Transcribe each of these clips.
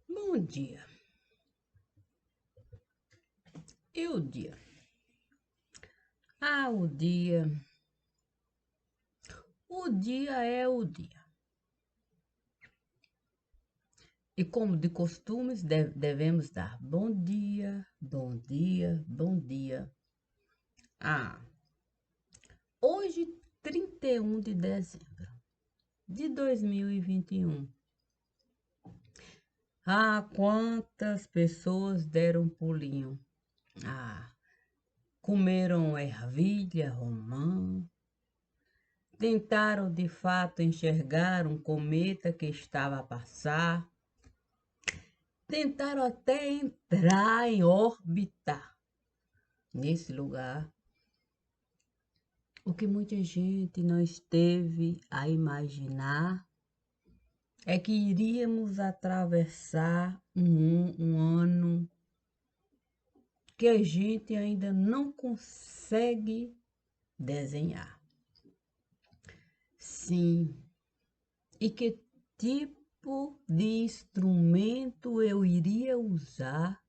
Bom dia. E o dia? O dia. O dia é o dia. E como de costumes, devemos dar bom dia, bom dia, bom dia. Ah, hoje, 31 de dezembro de 2021. Quantas pessoas deram pulinho. Ah, Comeram ervilha, romã. Tentaram de fato enxergar um cometa que estava a passar. Tentaram até entrar em órbita nesse lugar. O que muita gente não esteve a imaginar é que iríamos atravessar um ano que a gente ainda não consegue desenhar. Sim, e que tipo de instrumento eu iria usar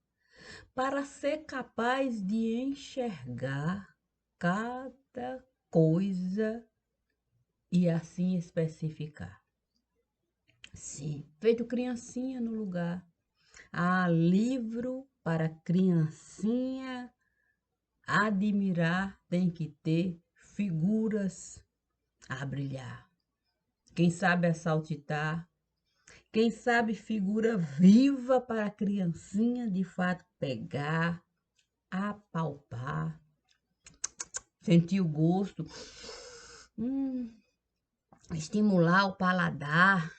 para ser capaz de enxergar cada coisa e assim especificar. Sim, feito criancinha no lugar. Livro para criancinha admirar tem que ter figuras a brilhar. Quem sabe assaltitar, quem sabe figura viva para a criancinha de fato pegar, apalpar, sentir o gosto, estimular o paladar,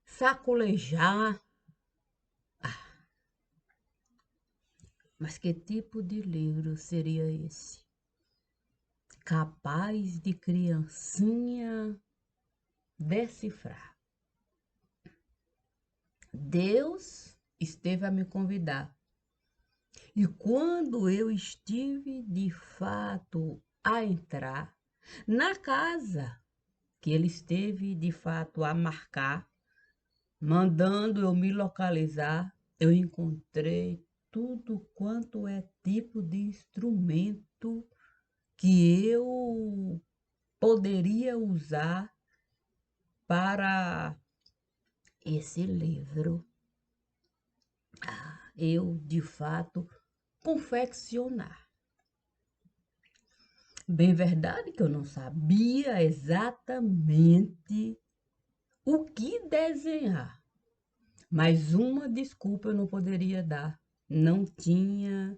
sacolejar. Mas que tipo de livro seria esse? Capaz de criancinha decifrar. Deus esteve a me convidar. E quando eu estive de fato a entrar na casa que ele esteve de fato a marcar, mandando eu me localizar, eu encontrei tudo quanto é tipo de instrumento que eu poderia usar para esse livro. Eu, de fato, confeccionar. Bem verdade que eu não sabia exatamente o que desenhar, mas uma desculpa eu não poderia dar. Não tinha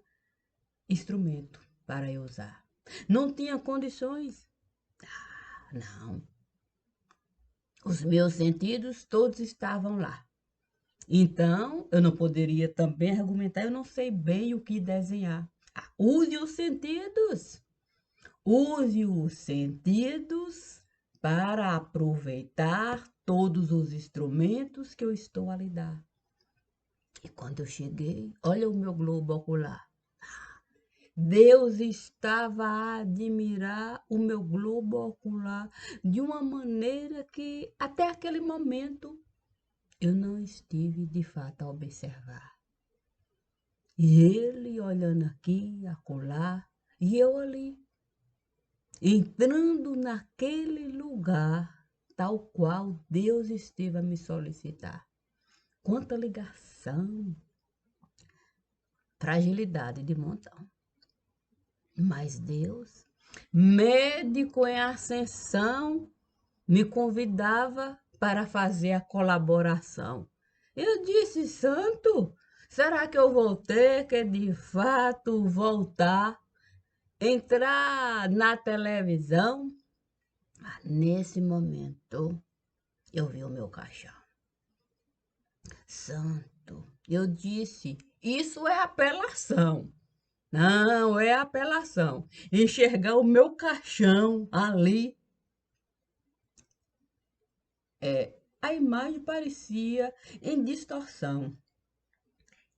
instrumento para eu usar. Não tinha condições. Não. Os meus sentidos todos estavam lá. Então, eu não poderia também argumentar, eu não sei bem o que desenhar. Use os sentidos. Use os sentidos para aproveitar todos os instrumentos que eu estou a lhe dar. E quando eu cheguei, olha o meu globo ocular. Deus estava a admirar o meu globo ocular de uma maneira que até aquele momento eu não estive de fato a observar. E ele olhando aqui, acolá, e eu ali, entrando naquele lugar, tal qual Deus esteve a me solicitar. Quanta ligação, fragilidade de montão. Mas Deus, médico em ascensão, me convidava para fazer a colaboração. Eu disse, santo, será que eu vou ter que de fato voltar, entrar na televisão? Nesse momento, eu vi o meu caixão. Santo, eu disse, isso é apelação. Não, é apelação. Enxergar o meu caixão ali, a imagem parecia em distorção.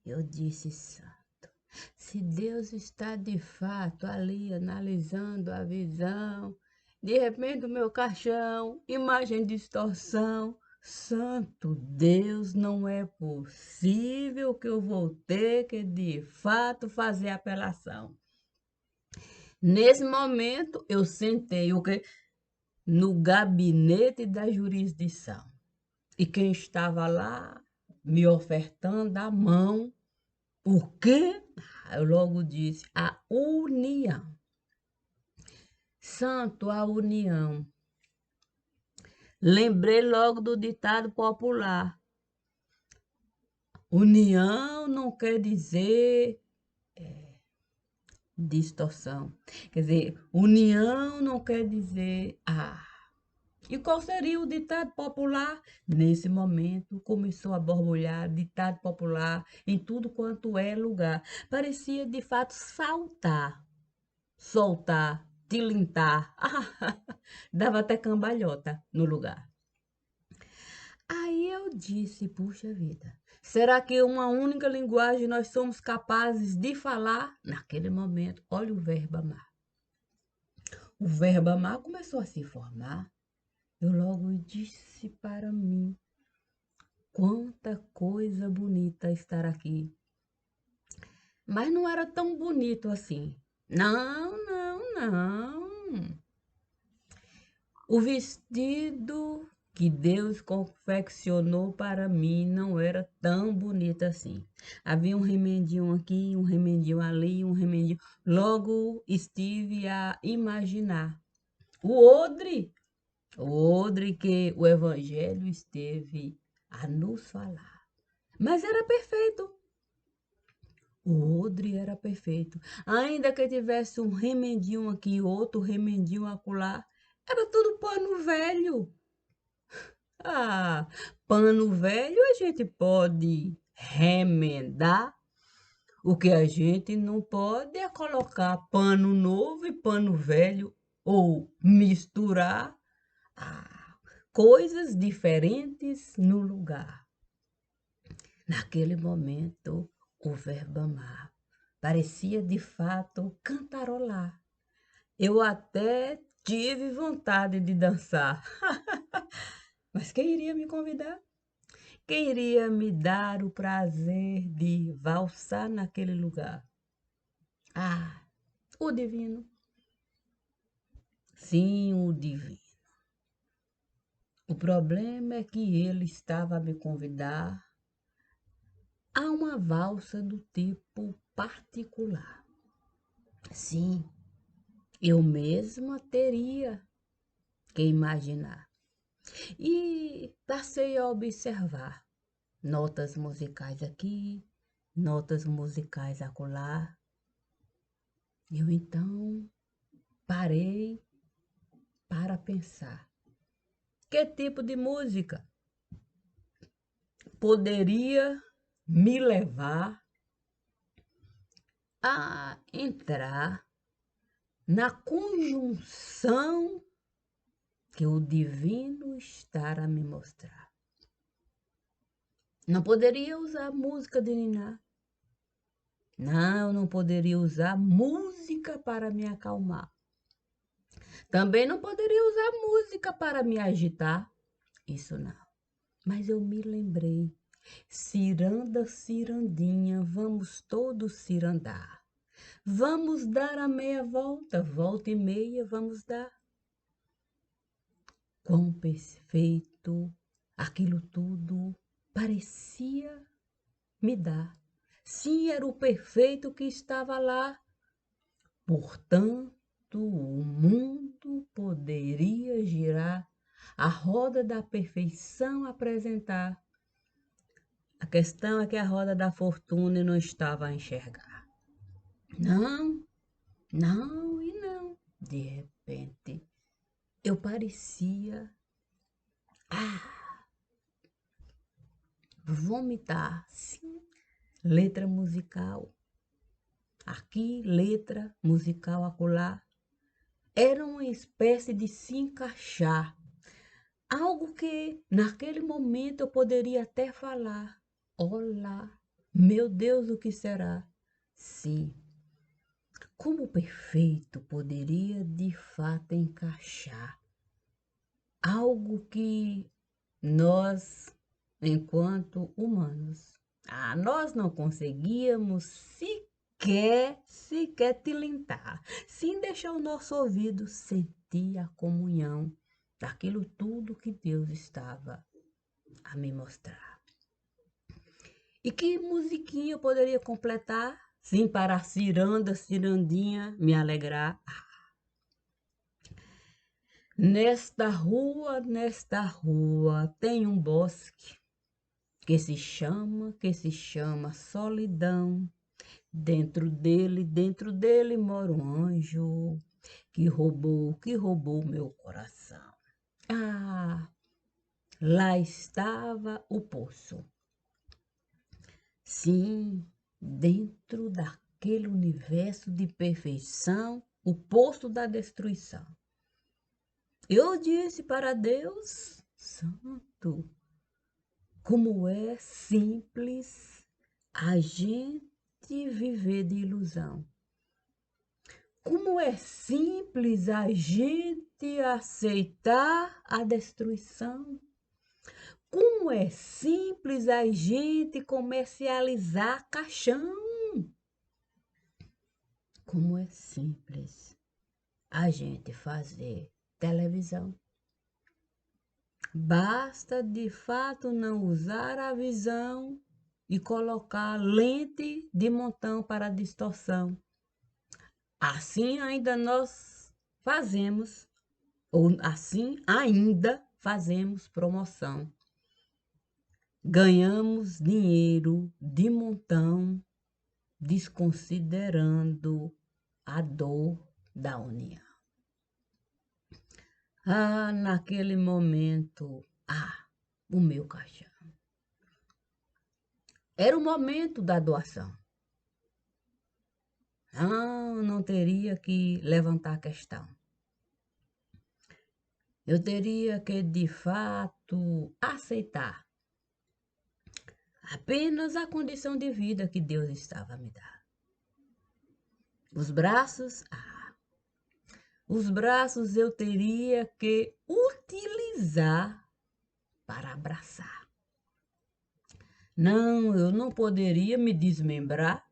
Eu disse, santo, se Deus está de fato ali analisando a visão, de repente o meu caixão, imagem em distorção, Santo Deus, não é possível que eu vou ter que, de fato, fazer apelação. Nesse momento, eu sentei o quê? No gabinete da jurisdição. E quem estava lá me ofertando a mão, o quê? Eu logo disse, a união. Santo, a união. Lembrei logo do ditado popular. União não quer dizer distorção. Quer dizer, união não quer dizer E qual seria o ditado popular? Nesse momento começou a borbulhar ditado popular em tudo quanto é lugar. Parecia de fato saltar, soltar, tilintar. Dava até cambalhota no lugar. Aí eu disse, puxa vida, será que uma única linguagem nós somos capazes de falar? Naquele momento, olha o verbo amar. O verbo amar começou a se formar. Eu logo disse para mim, quanta coisa bonita estar aqui. Mas não era tão bonito assim. Não, não, não. O vestido que Deus confeccionou para mim não era tão bonito assim. Havia um remendinho aqui, um remendinho ali, um remendinho. Logo estive a imaginar o odre que o Evangelho esteve a nos falar. Mas era perfeito. O odre era perfeito. Ainda que tivesse um remendinho aqui, outro remendinho acolá, era tudo pano velho. Pano velho a gente pode remendar. O que a gente não pode é colocar pano novo e pano velho ou misturar coisas diferentes no lugar. Naquele momento, o verbo amar parecia de fato cantarolar. Eu até tive vontade de dançar. Mas quem iria me convidar? Quem iria me dar o prazer de valsar naquele lugar? O divino. Sim, o divino. O problema é que ele estava a me convidar a uma valsa do tipo particular. Sim, eu mesma teria que imaginar. E passei a observar notas musicais aqui, notas musicais acolá. Eu então parei para pensar. Que tipo de música poderia me levar a entrar na conjunção que o divino está a me mostrar? Não poderia usar música de ninar. Não poderia usar música para me acalmar. Também não poderia usar música para me agitar. Isso não. Mas eu me lembrei. Ciranda, cirandinha, vamos todos cirandar. Vamos dar a meia volta, volta e meia vamos dar. Quão perfeito aquilo tudo parecia me dar. Sim, era o perfeito que estava lá. Portanto, o mundo poderia girar, a roda da perfeição apresentar. A questão é que a roda da fortuna não estava a enxergar. Não, não e não. De repente, eu parecia vomitar. Sim, letra musical. Aqui, letra musical acolá. Era uma espécie de se encaixar. Algo que, naquele momento, eu poderia até falar. Olá, meu Deus, o que será? Sim, como o perfeito poderia de fato encaixar algo que nós, enquanto humanos, nós não conseguíamos sequer tilintar, sem deixar o nosso ouvido sentir a comunhão daquilo tudo que Deus estava a me mostrar. E que musiquinha eu poderia completar? Sim, para a ciranda, cirandinha, me alegrar. Nesta rua tem um bosque que se chama solidão. Dentro dele mora um anjo que roubou meu coração. Lá estava o poço. Sim, dentro daquele universo de perfeição, o poço da destruição. Eu disse para Deus, Santo, como é simples a gente viver de ilusão. Como é simples a gente aceitar a destruição. Como é simples a gente comercializar caixão. Como é simples a gente fazer televisão. Basta de fato não usar a visão e colocar lente de montão para distorção. Assim ainda nós fazemos, ou assim ainda fazemos promoção. Ganhamos dinheiro de montão, desconsiderando a dor da união. Naquele momento, o meu caixão. Era o momento da doação. Não teria que levantar a questão. Eu teria que, de fato, aceitar apenas a condição de vida que Deus estava a me dar. Os braços eu teria que utilizar para abraçar. Não, eu não poderia me desmembrar.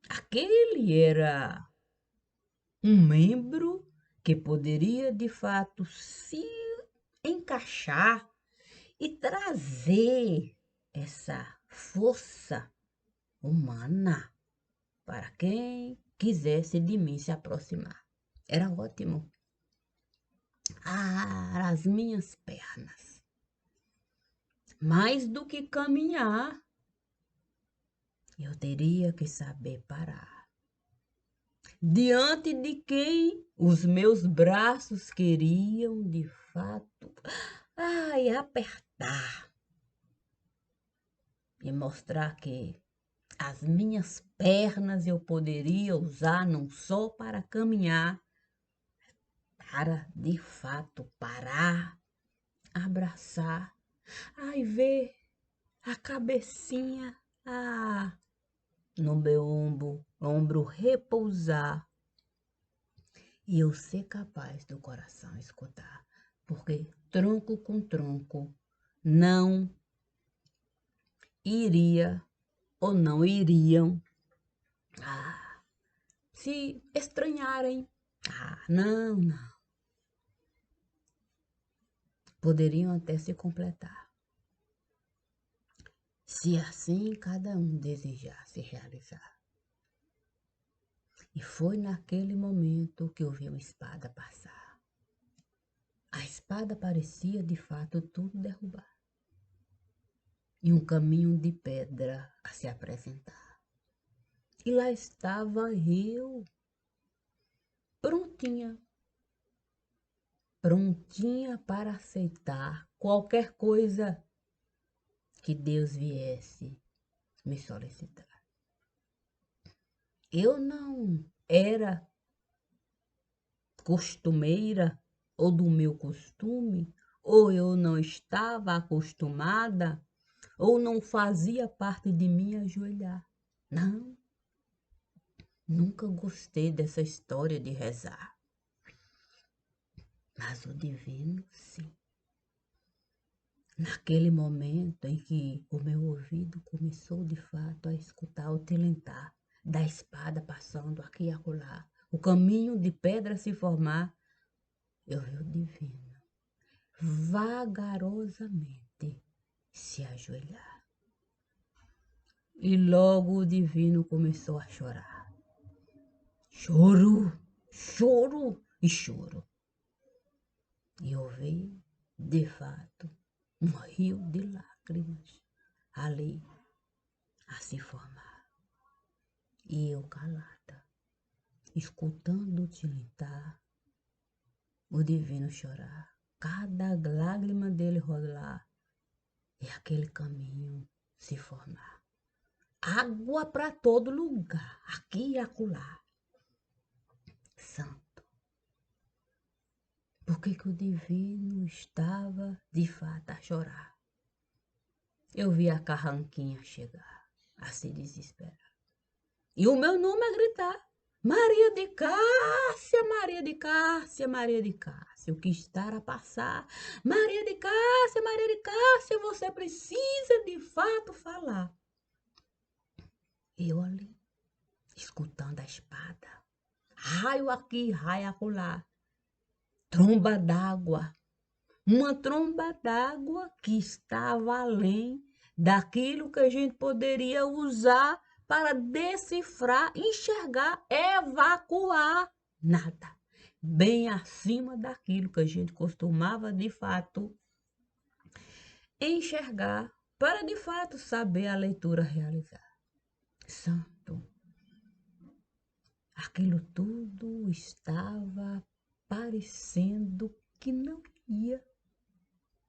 Aquele era um membro que poderia, de fato, se encaixar e trazer essa força humana para quem quisesse de mim se aproximar. Era ótimo. As minhas pernas. Mais do que caminhar, eu teria que saber parar. Diante de quem os meus braços queriam, de fato, apertar. E mostrar que as minhas pernas eu poderia usar não só para caminhar, para, de fato, parar, abraçar, ver a cabecinha, no meu ombro repousar e eu ser capaz do coração escutar, porque tronco com tronco não iria ou não iriam se estranharem. Não. Poderiam até se completar. Se assim cada um desejasse realizar. E foi naquele momento que eu vi uma espada passar. A espada parecia de fato tudo derrubar. E um caminho de pedra a se apresentar. E lá estava eu, prontinha para aceitar qualquer coisa que Deus viesse me solicitar. Eu não era costumeira ou do meu costume, ou eu não estava acostumada, ou não fazia parte de mim ajoelhar. Não, nunca gostei dessa história de rezar. Mas o divino, sim. Naquele momento em que o meu ouvido começou de fato a escutar o tilintar da espada passando aqui e acolá, o caminho de pedra se formar, eu vi o divino vagarosamente se ajoelhar. E logo o divino começou a chorar. Choro, choro e choro. E eu vi, de fato, um rio de lágrimas ali a se formar. E eu calada, escutando o tilintar, o divino chorar, cada lágrima dele rolar e aquele caminho se formar. Água para todo lugar, aqui e acolá. Santo, por que o divino estava de fato a chorar? Eu vi a carranquinha chegar, a se desesperar. E o meu nome a gritar: Maria de Cássia, Maria de Cássia, Maria de Cássia, o que está a passar? Maria de Cássia, você precisa de fato falar. Eu ali, escutando a espada, raio aqui, raio acolá, tromba d'água, uma tromba d'água que estava além daquilo que a gente poderia usar para decifrar, enxergar, evacuar. Nada. Bem acima daquilo que a gente costumava, de fato, enxergar, para de fato saber a leitura realizar. Santo, aquilo tudo estava parecendo que não ia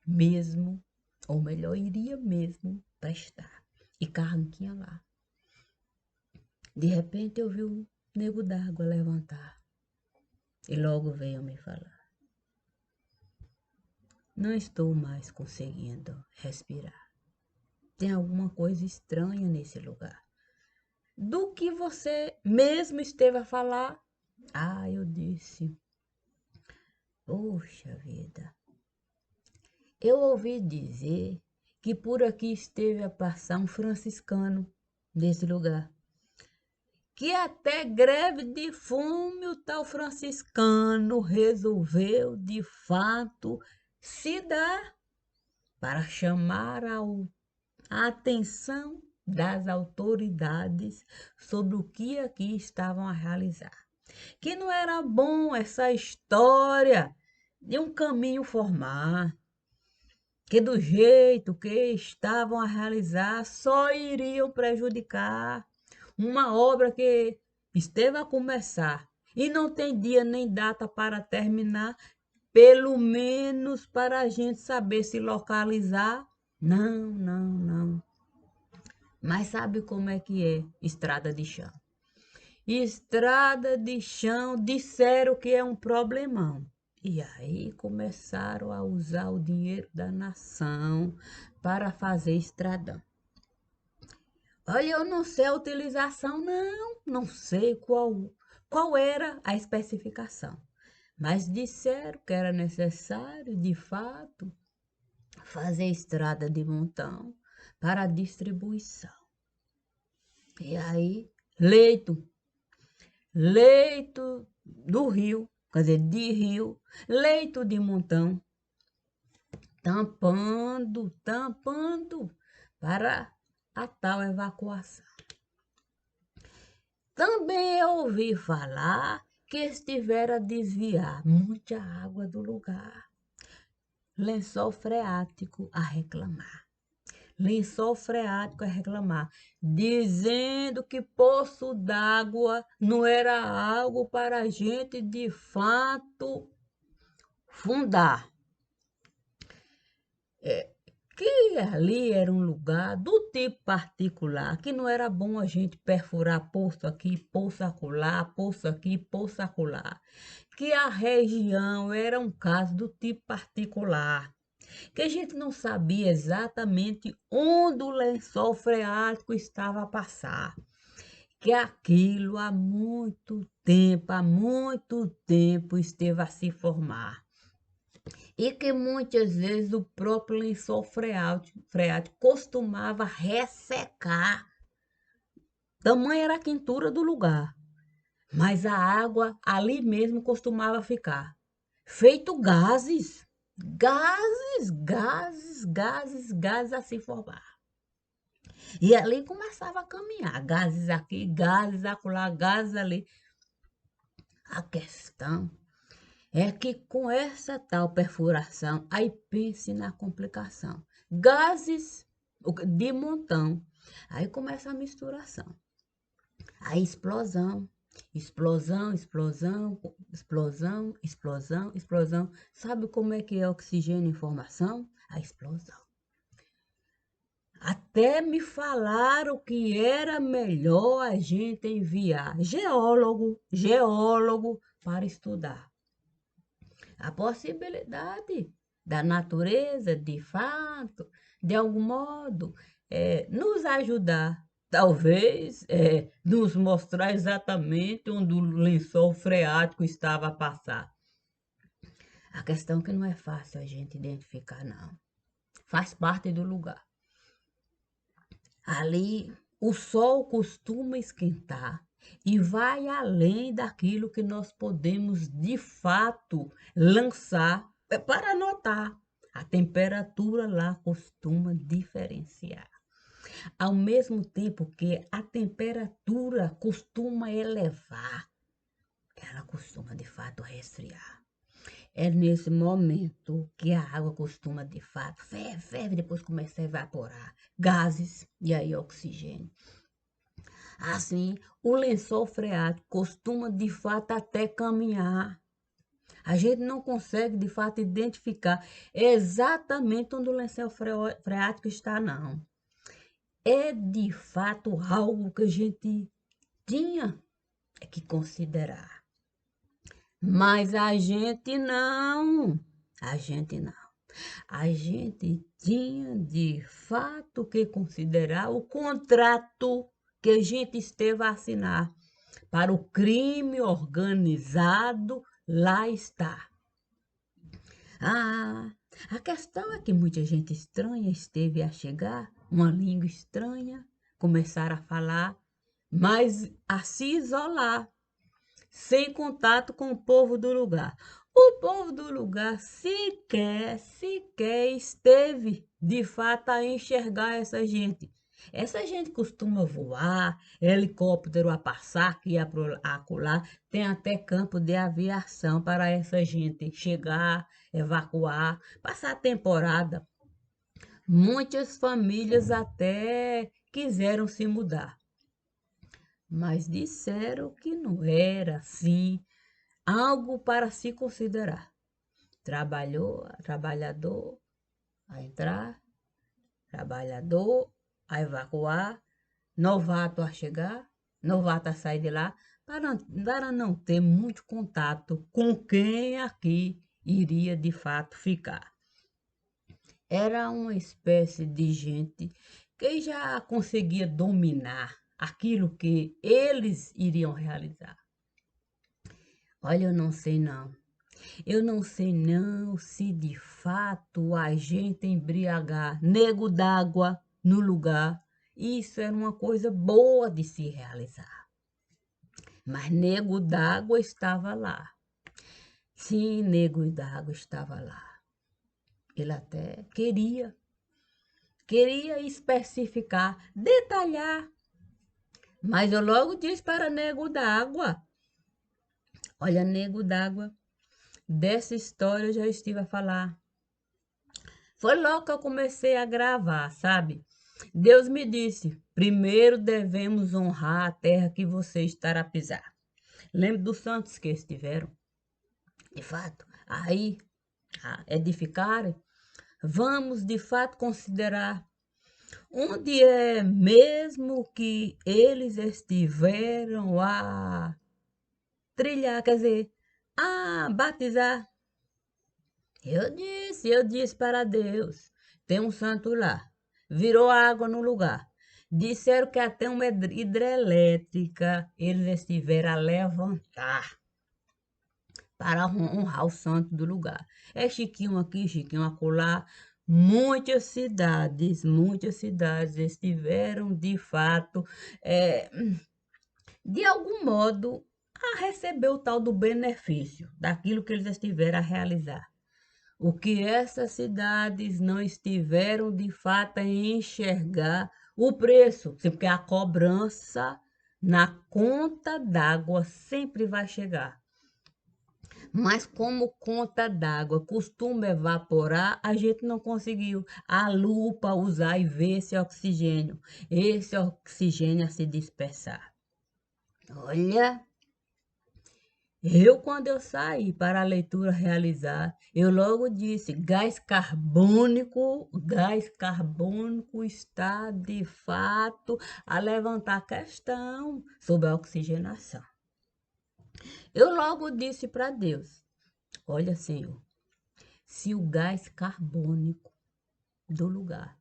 mesmo, ou melhor, iria mesmo prestar. E carranquinha lá. De repente eu vi o nego d'água levantar e logo veio me falar: não estou mais conseguindo respirar. Tem alguma coisa estranha nesse lugar. Do que você mesmo esteve a falar? Ah, eu disse: poxa vida, eu ouvi dizer que por aqui esteve a passar um franciscano desse lugar, que até greve de fome o tal franciscano resolveu de fato se dar para chamar a atenção das autoridades sobre o que aqui estavam a realizar. Que não era bom essa história de um caminho formar, que do jeito que estavam a realizar só iriam prejudicar uma obra que esteve a começar e não tem dia nem data para terminar, pelo menos para a gente saber se localizar. Não, não, não. Mas sabe como é que é estrada de chão? Estrada de chão disseram que é um problemão. E aí começaram a usar o dinheiro da nação para fazer estradão. Olha, eu não sei a utilização, não sei qual era a especificação. Mas disseram que era necessário, de fato, fazer estrada de montão para distribuição. E aí, leito do rio, quer dizer, de rio, leito de montão, tampando para a tal evacuação. Também eu ouvi falar que estiveram a desviar muita água do lugar. Lençol freático a reclamar. Lençol freático a reclamar, dizendo que poço d'água não era algo para a gente de fato fundar. Que ali era um lugar do tipo particular, que não era bom a gente perfurar poço aqui, poço acolá, poço aqui, poço acolá. Que a região era um caso do tipo particular, que a gente não sabia exatamente onde o lençol freático estava a passar, que aquilo há muito tempo esteve a se formar. e que muitas vezes o próprio lençol freático costumava ressecar. Tamanha era a quentura do lugar, mas a água ali mesmo costumava ficar, feito gases, gases a se formar. E ali começava a caminhar, gases aqui, gases acolá, gases ali. A questão é que com essa tal perfuração, aí pense na complicação. Gases de montão. Aí começa a misturação. Aí explosão. Explosão, explosão, explosão, explosão, explosão. Sabe como é que é oxigênio e formação? A explosão. Até me falaram que era melhor a gente enviar geólogo para estudar a possibilidade da natureza, de fato, de algum modo, nos ajudar, talvez nos mostrar exatamente onde o lençol freático estava a passar. A questão é que não é fácil a gente identificar, não. Faz parte do lugar. Ali, o sol costuma esquentar e vai além daquilo que nós podemos de fato lançar para notar. A temperatura lá costuma diferenciar. Ao mesmo tempo que a temperatura costuma elevar, ela costuma de fato resfriar. É nesse momento que a água costuma de fato ferve, depois começa a evaporar gases e aí oxigênio. Assim, o lençol freático costuma de fato até caminhar. A gente não consegue de fato identificar exatamente onde o lençol freático está, não. É de fato algo que a gente tinha que considerar. Mas a gente não. A gente não. A gente tinha de fato que considerar o contrato que a gente esteve a assinar para o crime organizado lá está. A questão é que muita gente estranha esteve a chegar, uma língua estranha, começar a falar, mas a se isolar, sem contato com o povo do lugar. O povo do lugar sequer esteve de fato a enxergar essa gente. Essa gente costuma voar, helicóptero a passar aqui a acolá, tem até campo de aviação para essa gente chegar, evacuar, passar a temporada. Muitas famílias até quiseram se mudar, mas disseram que não era assim algo para se considerar. Trabalhador a entrar, trabalhador a evacuar, novato a chegar, novato a sair de lá, para não ter muito contato com quem aqui iria de fato ficar. Era uma espécie de gente que já conseguia dominar aquilo que eles iriam realizar. Olha, eu não sei não. Eu não sei não se de fato a gente embriagar nego d'água no lugar, isso era uma coisa boa de se realizar. Mas nego d'água estava lá. Sim, nego d'água estava lá. Ele até queria especificar, detalhar. Mas eu logo disse para nego d'água. Olha, nego d'água, dessa história eu já estive a falar. Foi logo que eu comecei a gravar, sabe? Deus me disse, primeiro devemos honrar a terra que você estará a pisar. Lembra dos santos que estiveram? De fato, aí edificarem. Vamos, de fato, considerar onde é mesmo que eles estiveram a trilhar, quer dizer, a batizar. Eu disse para Deus, tem um santo lá, virou água no lugar. Disseram que até uma hidrelétrica eles estiveram a levantar para honrar o santo do lugar. É Chiquinho aqui, Chiquinho acolá. Muitas cidades estiveram, de fato, de algum modo, a receber o tal do benefício daquilo que eles estiveram a realizar. O que essas cidades não estiveram, de fato, a enxergar o preço, porque a cobrança na conta d'água sempre vai chegar. Mas como conta d'água costuma evaporar, a gente não conseguiu a lupa usar e ver esse oxigênio a se dispersar. Olha, quando eu saí para a leitura realizar, eu logo disse, gás carbônico está de fato a levantar a questão sobre a oxigenação. Eu logo disse para Deus, olha, Senhor, se o gás carbônico do lugar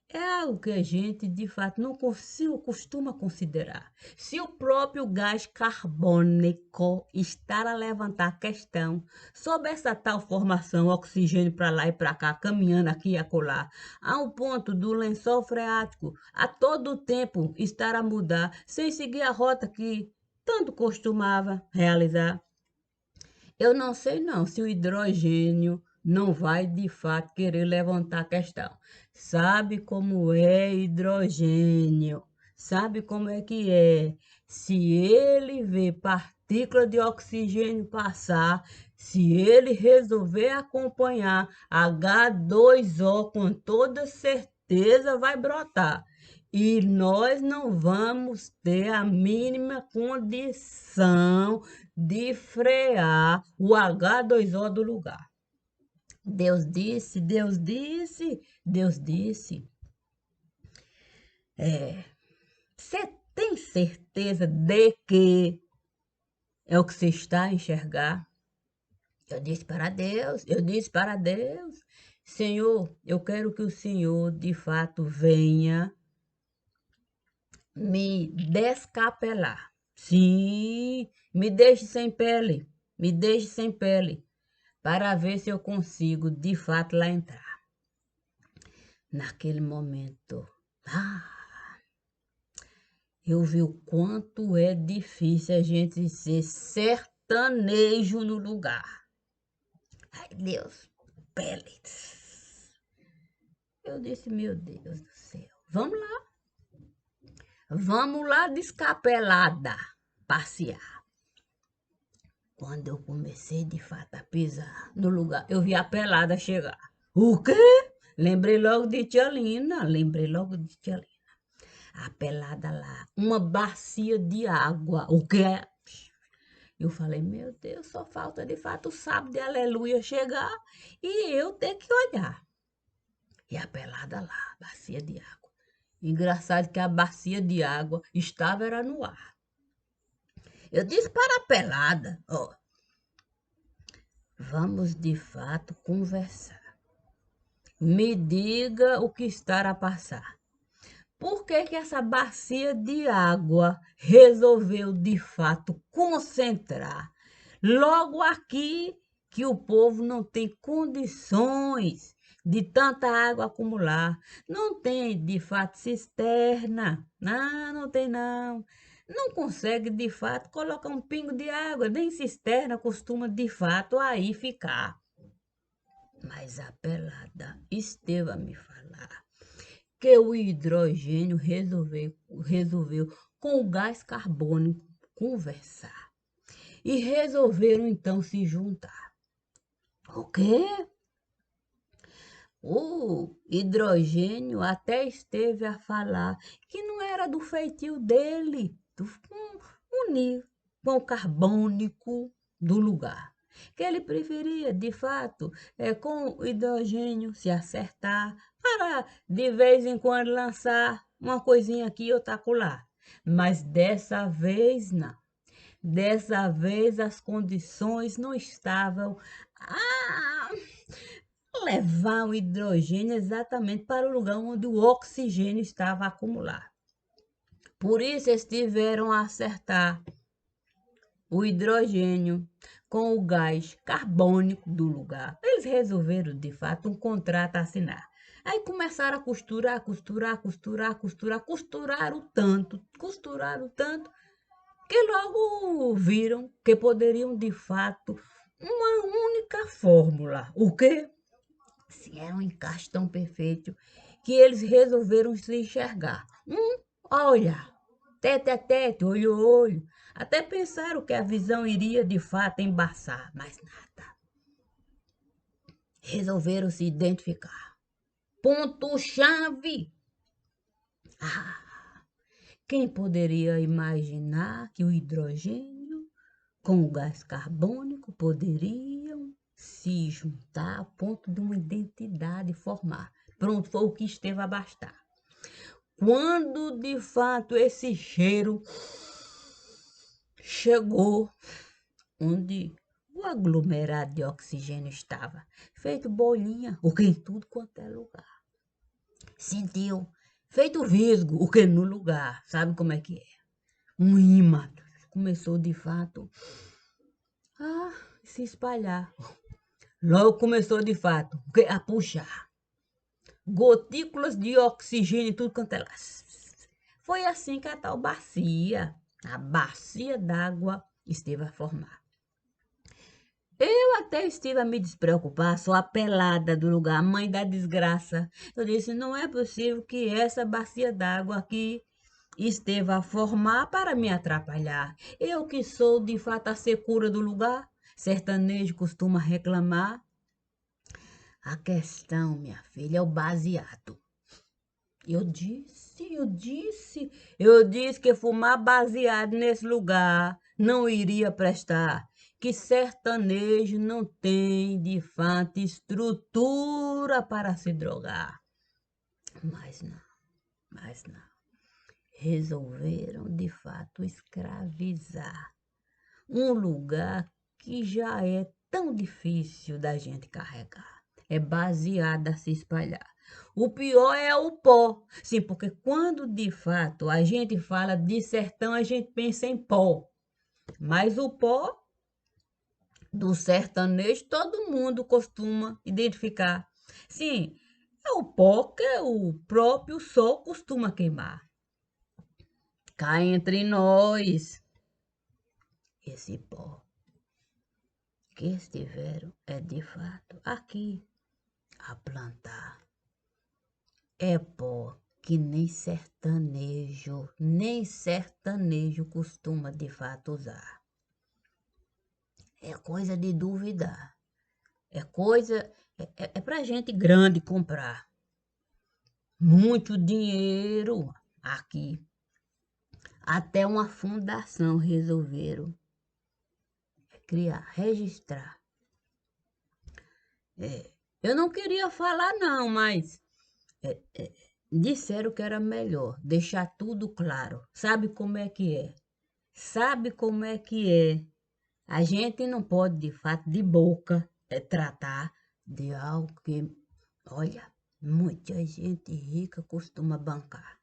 é algo que a gente, de fato, não costuma considerar. Se o próprio gás carbônico estar a levantar a questão sobre essa tal formação, oxigênio para lá e para cá, caminhando aqui e acolá, ao ponto do lençol freático a todo tempo estar a mudar, sem seguir a rota que tanto costumava realizar, eu não sei não se o hidrogênio não vai de fato querer levantar a questão. Sabe como é hidrogênio? Sabe como é que é? Se ele vê partícula de oxigênio passar, se ele resolver acompanhar H2O, com toda certeza vai brotar. E nós não vamos ter a mínima condição de frear o H2O do lugar. Deus disse, Deus disse, Deus disse. Você tem certeza de que é o que você está a enxergar? Eu disse para Deus, Senhor, eu quero que o Senhor de fato venha me descapelar. Sim, me deixe sem pele, para ver se eu consigo de fato lá entrar. Naquele momento, eu vi o quanto é difícil a gente ser sertanejo no lugar. Ai, Deus, pele. Eu disse, meu Deus do céu, vamos lá descapelada, passear. Quando eu comecei de fato a pisar no lugar, eu vi a pelada chegar. O quê? Lembrei logo de tia Lina. A pelada lá, uma bacia de água. O quê? Eu falei, meu Deus, só falta de fato o sábado de aleluia chegar e eu ter que olhar. E a pelada lá, bacia de água. Engraçado que a bacia de água era no ar. Eu disse para a pelada, ó, vamos de fato conversar. Me diga o que está a passar. Por que essa bacia de água resolveu de fato concentrar logo aqui que o povo não tem condições de tanta água acumular? Não tem de fato cisterna, não tem não. Não consegue de fato colocar um pingo de água, nem cisterna costuma de fato aí ficar. Mas a pelada esteve a me falar que o hidrogênio resolveu com o gás carbônico conversar. E resolveram então se juntar. O quê? O hidrogênio até esteve a falar que não era do feitio dele, unir com o carbônico do lugar. Que ele preferia, de fato, com o hidrogênio se acertar para, de vez em quando, lançar uma coisinha aqui e outra acolá. Mas dessa vez, não. Dessa vez, as condições não estavam a levar o hidrogênio exatamente para o lugar onde o oxigênio estava acumulado. Por isso, eles tiveram a acertar o hidrogênio com o gás carbônico do lugar. Eles resolveram, de fato, um contrato a assinar. Aí começaram a costuraram tanto, que logo viram que poderiam, de fato, uma única fórmula. O quê? Se era um encaixe tão perfeito que eles resolveram se enxergar. Olha, tete a tete, olho a olho. Até pensaram que a visão iria de fato embaçar, mas nada. Resolveram se identificar. Ponto-chave! Ah, quem poderia imaginar que o hidrogênio com o gás carbônico poderiam se juntar a ponto de uma identidade formar? Pronto, foi o que esteve a bastar. Quando de fato esse cheiro chegou onde o aglomerado de oxigênio estava, feito bolinha, o que em tudo quanto é lugar. Sentiu, feito visgo, o que no lugar, sabe como é que é? Um imã começou de fato a se espalhar. Logo começou de fato a puxar. Gotículas de oxigênio, tudo quanto é lá. Foi assim que a tal bacia, a bacia d'água, esteve a formar. Eu até estive a me despreocupar, sou a pelada do lugar, mãe da desgraça. Eu disse, não é possível que essa bacia d'água aqui esteve a formar para me atrapalhar. Eu que sou de fato a secura do lugar, sertanejo costuma reclamar. A questão, minha filha, é o baseado. Eu disse que fumar baseado nesse lugar não iria prestar, que sertanejo não tem, de fato, estrutura para se drogar. Mas não. Resolveram, de fato, escravizar um lugar que já é tão difícil da gente carregar. É baseado a se espalhar. O pior é o pó. Sim, porque quando de fato a gente fala de sertão, a gente pensa em pó. Mas o pó do sertanejo todo mundo costuma identificar. Sim, é o pó que o próprio sol costuma queimar. Cá entre nós, esse pó que estiveram é de fato aqui a plantar. É pó que nem sertanejo costuma de fato usar. É coisa de duvidar. É pra gente grande comprar. Muito dinheiro aqui. Até uma fundação resolveram criar, registrar. Eu não queria falar não, mas disseram que era melhor deixar tudo claro. Sabe como é que é? Sabe como é que é? A gente não pode, de fato, de boca, tratar de algo que, olha, muita gente rica costuma bancar.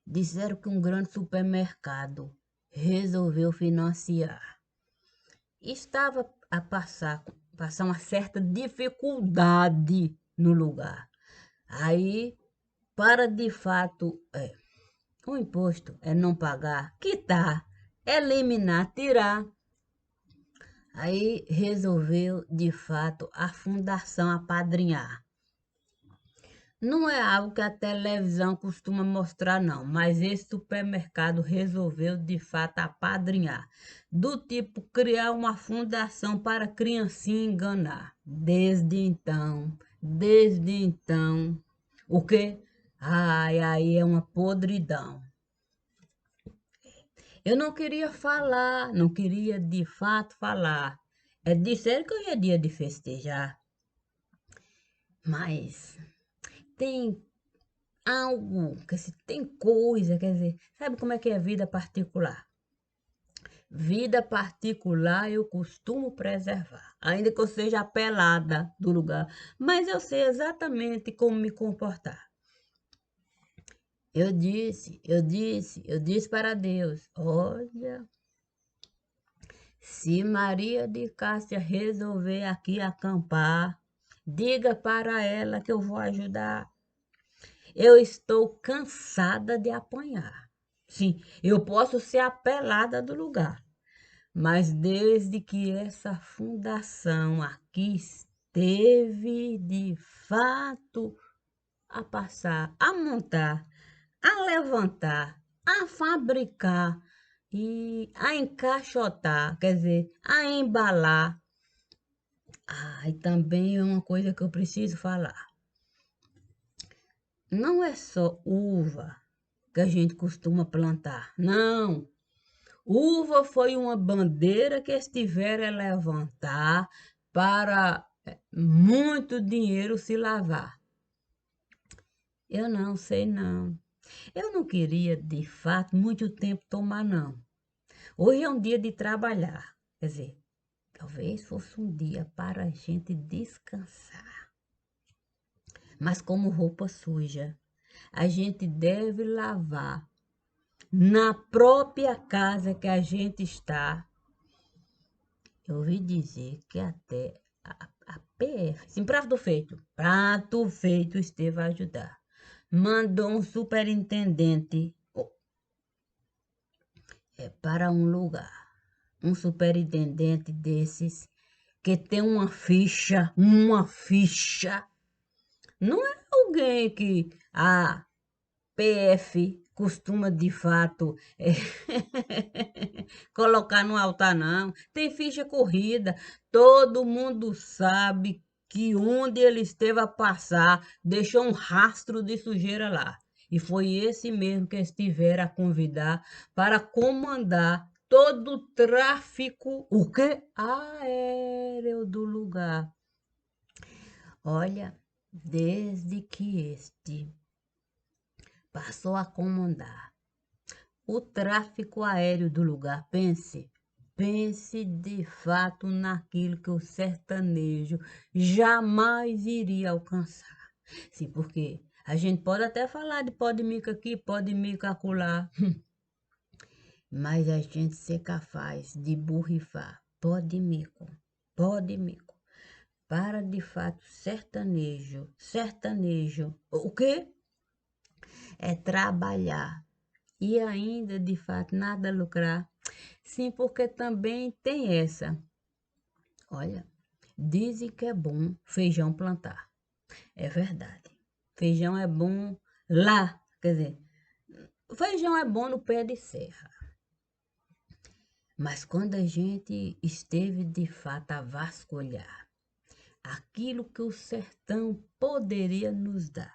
Disseram que um grande supermercado resolveu financiar. Estava a passar uma certa dificuldade no lugar. Aí, para de fato, o imposto é não pagar, quitar, eliminar, tirar. Aí resolveu, de fato, a fundação apadrinhar. Não é algo que a televisão costuma mostrar, não, mas esse supermercado resolveu, de fato, apadrinhar. Do tipo, criar uma fundação para criancinha enganar. Desde então, o quê? Ai, aí é uma podridão. Eu não queria falar, não queria de fato falar. Disseram que hoje é dia de festejar, mas tem algo, que se tem coisa, quer dizer, sabe como é que é vida particular? Vida particular eu costumo preservar, ainda que eu seja a pelada do lugar, mas eu sei exatamente como me comportar. Eu disse para Deus, olha, Se Maria de Cássia resolver aqui acampar, diga para ela que eu vou ajudar. Eu estou cansada de apanhar. Sim, eu posso ser a pelada do lugar, mas desde que essa fundação aqui esteve de fato a passar, a montar, a levantar, a fabricar e a encaixotar, quer dizer, a embalar. Ah, e também é uma coisa que eu preciso falar. Não é só uva que a gente costuma plantar, não. Uva foi uma bandeira que estiveram a levantar para muito dinheiro se lavar. Eu não sei, não. Eu não queria, de fato, muito tempo tomar, não. Hoje é um dia de trabalhar. Quer dizer, talvez fosse um dia para a gente descansar. Mas como roupa suja, a gente deve lavar na própria casa que a gente está. Eu ouvi dizer que até a PF, sim, Prato Feito esteve a ajudar. Mandou um superintendente para um lugar. Um superintendente desses que tem uma ficha. Não é alguém que a PF costuma de fato colocar no altar, não. Tem ficha corrida. Todo mundo sabe que onde ele esteve a passar, deixou um rastro de sujeira lá. E foi esse mesmo que estiveram a convidar para comandar todo o tráfico, o quê? Aéreo do lugar. Olha, desde que este passou a comandar o tráfico aéreo do lugar, pense de fato naquilo que o sertanejo jamais iria alcançar. Sim, porque a gente pode até falar de pó de mico aqui, pó de mico acolá, mas a gente ser capaz de borrifar pó de mico, para de fato sertanejo, o quê? É trabalhar e ainda de fato nada lucrar. Sim, porque também tem essa. Olha, dizem que é bom feijão plantar. É verdade. Feijão é bom lá, quer dizer, feijão é bom no pé de serra. Mas quando a gente esteve de fato a vasculhar aquilo que o sertão poderia nos dar,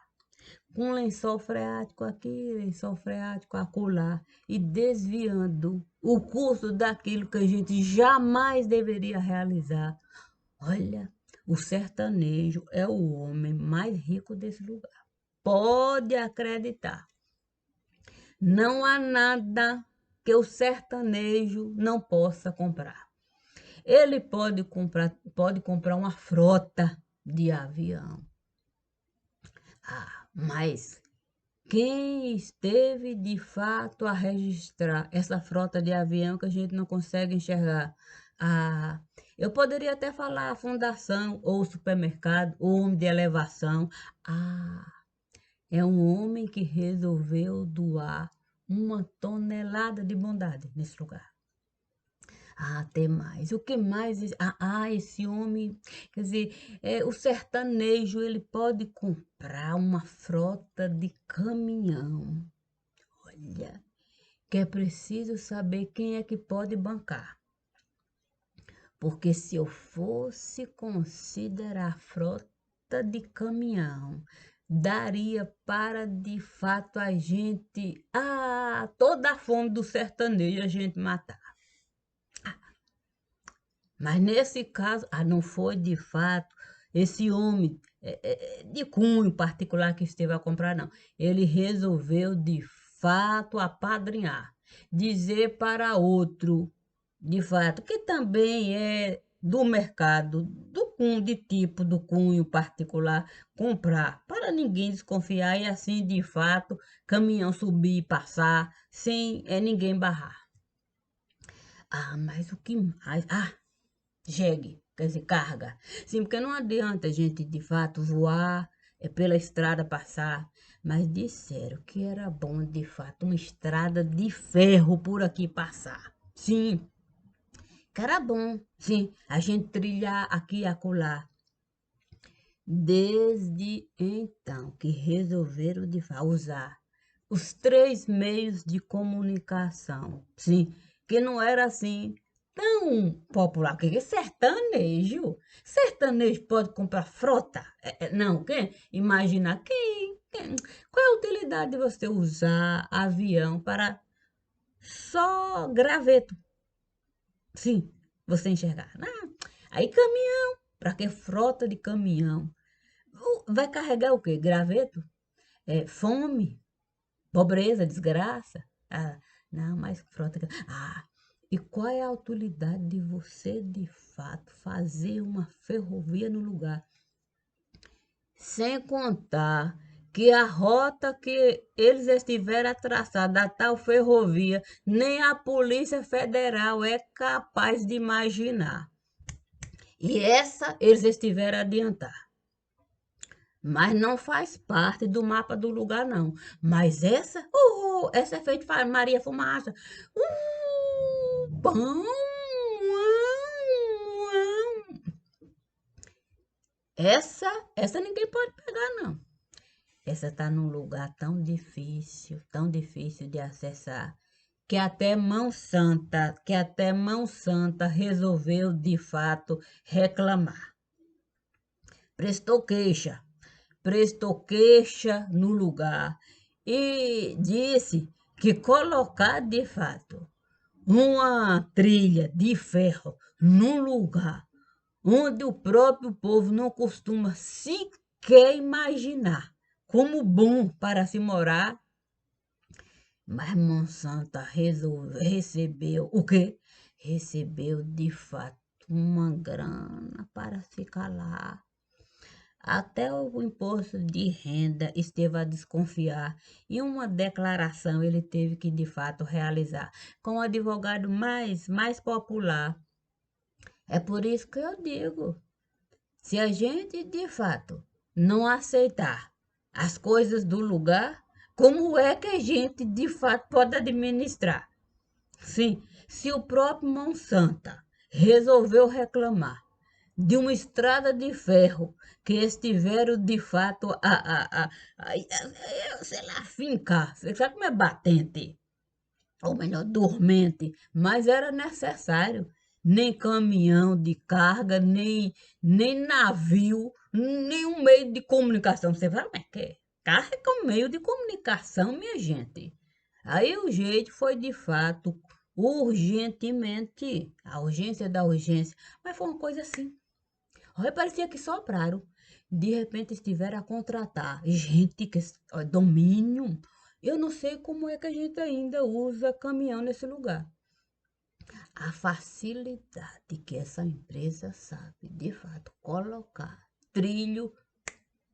com lençol freático aqui, lençol freático acolá, e desviando o curso daquilo que a gente jamais deveria realizar. Olha, o sertanejo é o homem mais rico desse lugar. Pode acreditar. Não há nada que o sertanejo não possa comprar. Ele pode comprar uma frota de avião. Ah, mas quem esteve de fato a registrar essa frota de avião que a gente não consegue enxergar? Ah, eu poderia até falar a fundação, ou o supermercado, ou homem de elevação. Ah, é um homem que resolveu doar 1 tonelada de bondade nesse lugar. Ah, tem mais. O que mais? Esse homem, quer dizer, o sertanejo, ele pode comprar uma frota de caminhão. Olha, que é preciso saber quem é que pode bancar. Porque se eu fosse considerar frota de caminhão, daria para de fato a gente, toda a fome do sertanejo a gente matar. Mas nesse caso, não foi de fato esse homem de cunho particular que esteve a comprar, não. Ele resolveu de fato apadrinhar, dizer para outro, de fato, que também é do mercado, de tipo do cunho particular, comprar, para ninguém desconfiar e assim, de fato, caminhão subir e passar sem ninguém barrar. Ah, mas o que mais? Ah, jegue, quer dizer, carga. Sim, porque não adianta a gente de fato voar pela estrada passar, mas disseram que era bom de fato uma estrada de ferro por aqui passar. Sim, que era bom, sim, a gente trilhar aqui e acolá. Desde então que resolveram de usar os três meios de comunicação, sim, que não era assim tão popular, porque sertanejo, sertanejo pode comprar frota, não, quem? Imagina qual é a utilidade de você usar avião para só graveto, sim, você enxergar, aí caminhão, para que frota de caminhão? Vai carregar o quê? Graveto? Fome? Pobreza? Desgraça? Ah, não, mais frota. Ah, e qual é a utilidade de você, de fato, fazer uma ferrovia no lugar? Sem contar que a rota que eles estiveram a traçar da tal ferrovia, nem a Polícia Federal é capaz de imaginar. E essa eles estiveram a adiantar. Mas não faz parte do mapa do lugar, não. Mas essa é feita de Maria Fumaça. Bom, essa ninguém pode pegar, não. Essa tá num lugar tão difícil de acessar, que até Mão Santa resolveu de fato reclamar. Prestou queixa no lugar e disse que colocar de fato uma trilha de ferro num lugar onde o próprio povo não costuma sequer imaginar como bom para se morar, mas Monsanto recebeu o quê? Recebeu de fato uma grana para se calar. Até o imposto de renda esteve a desconfiar e uma declaração ele teve que de fato realizar com o advogado mais popular. É por isso que eu digo, se a gente de fato não aceitar as coisas do lugar, como é que a gente de fato pode administrar? Sim, se o próprio Monsanto resolveu reclamar de uma estrada de ferro que estiveram de fato sei lá, fincar, você sabe como é batente, ou melhor, dormente, mas era necessário. Nem caminhão de carga, nem navio, nenhum meio de comunicação. Você fala, mas que carro é um meio de comunicação, minha gente. Aí o jeito foi de fato, urgentemente, a urgência da urgência, mas foi uma coisa assim. Olha, parecia que sopraram. De repente estiveram a contratar gente que domínio. Eu não sei como é que a gente ainda usa caminhão nesse lugar. A facilidade que essa empresa sabe, de fato, colocar trilho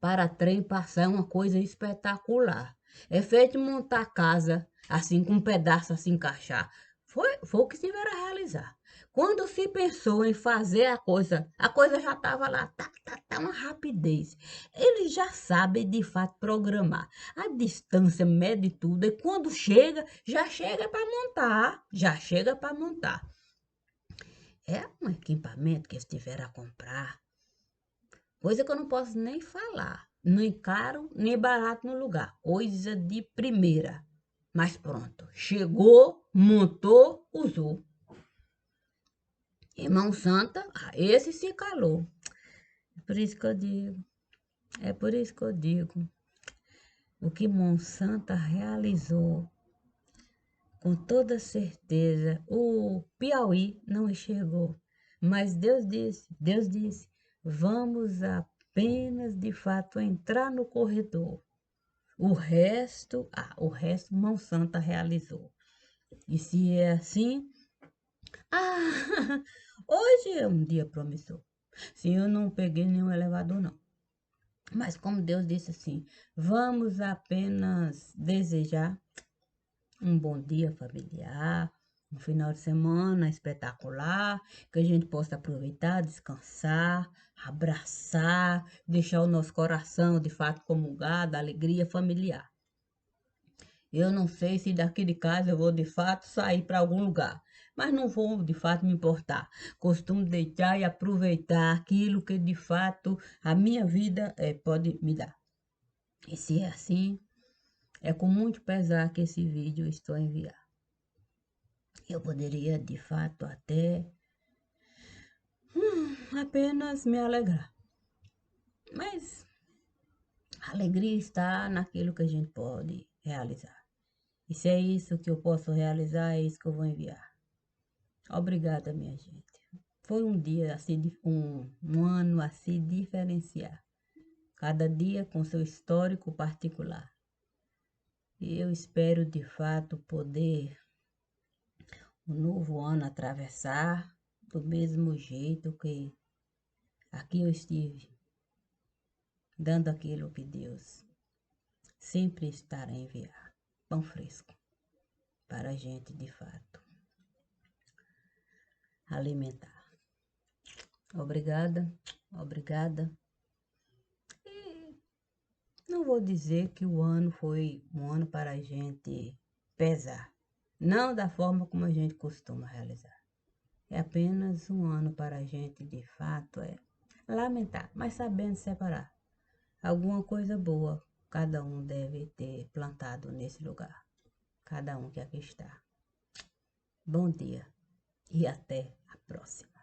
para trem passar é uma coisa espetacular. É feito montar casa assim com um pedaço assim encaixar. Foi o que tiveram a realizar. Quando se pensou em fazer a coisa já estava lá, tá, uma rapidez. Eles já sabem de fato programar. A distância mede tudo e quando chega, já chega para montar, já chega para montar. É um equipamento que eles tiveram a comprar, coisa que eu não posso nem falar. Nem caro, nem barato no lugar. Coisa de primeira. Mas pronto. Chegou, montou, usou. Irmão Santa, esse se calou. É por isso que eu digo. É por isso que eu digo. O que Monsanto realizou, com toda certeza, o Piauí não enxergou. Mas Deus disse, vamos apenas de fato entrar no corredor. O resto Mão Santa realizou. E se é assim, ah, hoje é um dia promissor. Sim, eu não peguei nenhum elevador, não. Mas como Deus disse assim, vamos apenas desejar um bom dia familiar, um final de semana espetacular, que a gente possa aproveitar, descansar, abraçar, deixar o nosso coração de fato comungado, da alegria familiar. Eu não sei se daqui de casa eu vou de fato sair para algum lugar, mas não vou de fato me importar. Costumo deitar e aproveitar aquilo que de fato a minha vida pode me dar. E se é assim, é com muito pesar que esse vídeo estou a enviar. Eu poderia de fato até apenas me alegrar, mas a alegria está naquilo que a gente pode realizar. E se é isso que eu posso realizar, é isso que eu vou enviar. Obrigada, minha gente. Foi um dia assim, um ano a se diferenciar. Cada dia com seu histórico particular. E eu espero de fato poder o novo ano atravessar do mesmo jeito que aqui eu estive, dando aquilo que Deus sempre estará a enviar. Pão fresco para a gente de fato alimentar. Obrigada, obrigada. E não vou dizer que o ano foi um ano para a gente pesar. Não da forma como a gente costuma realizar. É apenas um ano para a gente, de fato, lamentar, mas sabendo separar. Alguma coisa boa cada um deve ter plantado nesse lugar. Cada um que aqui está. Bom dia e até a próxima.